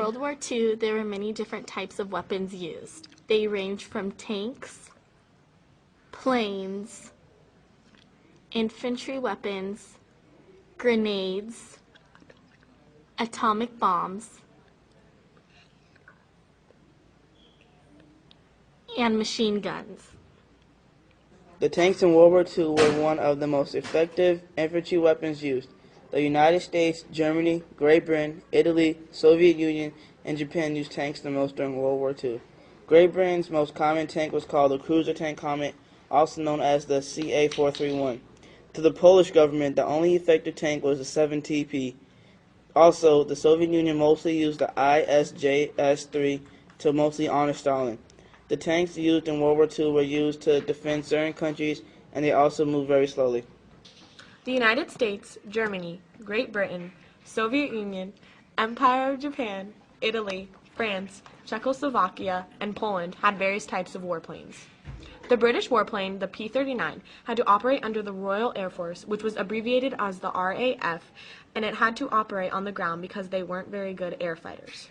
World War II, there were many different types of weapons used. They ranged from tanks, planes, infantry weapons, grenades, atomic bombs, and machine guns. The tanks in World War II were one of the most effective infantry weapons used. The United States, Germany, Great Britain, Italy, Soviet Union, and Japan used tanks the most during World War II. Great Britain's most common tank was called the Cruiser Tank Comet, also known as the CA-431. To the Polish government, the only effective tank was the 7TP. Also, the Soviet Union mostly used the ISJS-3 to mostly honor Stalin. The tanks used in World War II were used to defend certain countries, and they also moved very slowly. The United States, Germany, Great Britain, Soviet Union, Empire of Japan, Italy, France, Czechoslovakia, and Poland had various types of warplanes. The British warplane, the P-39, had to operate under the Royal Air Force, which was abbreviated as the RAF, and it had to operate on the ground because they weren't very good air fighters.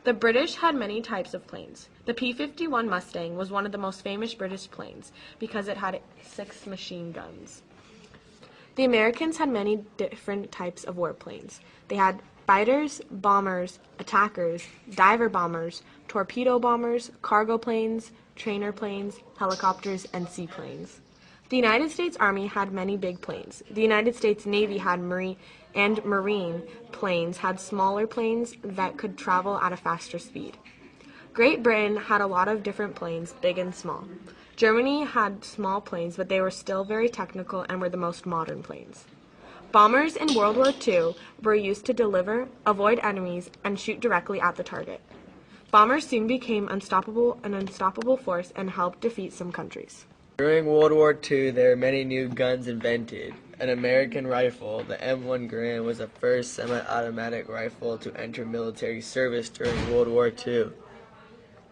The British had many types of planes. The P-51 Mustang was one of the most famous British planes because it had 6 machine guns. The Americans had many different types of warplanes. They had fighters, bombers, attackers, diver bombers, torpedo bombers, cargo planes, trainer planes, helicopters, and seaplanes. The United States Army had many big planes. The United States Navy had marine planes had smaller planes that could travel at a faster speed. Great Britain had a lot of different planes, big and small. Germany had small planes, but they were still very technical and were the most modern planes. Bombers in World War II were used to deliver, avoid enemies, and shoot directly at the target. Bombers soon became an unstoppable force and helped defeat some countries. During World War II, there were many new guns invented. An American rifle, the M1 Garand, was the first semi-automatic rifle to enter military service during World War II.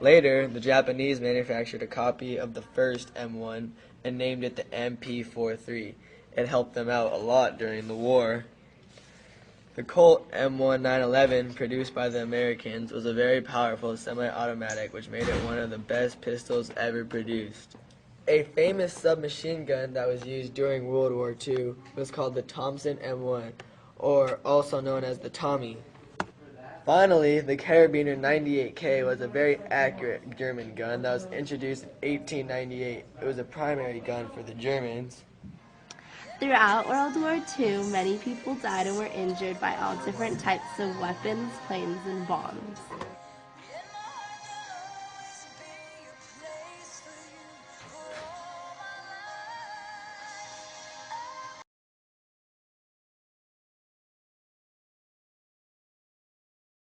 Later, the Japanese manufactured a copy of the first M1 and named it the MP-43. It helped them out a lot during the war. The Colt M1 911, produced by the Americans, was a very powerful semi-automatic which made it one of the best pistols ever produced. A famous submachine gun that was used during World War II was called the Thompson M1, or also known as the Tommy. Finally, the Carabiner 98K was a very accurate German gun that was introduced in 1898. It was a primary gun for the Germans. Throughout World War II, many people died or were injured by all different types of weapons, planes, and bombs.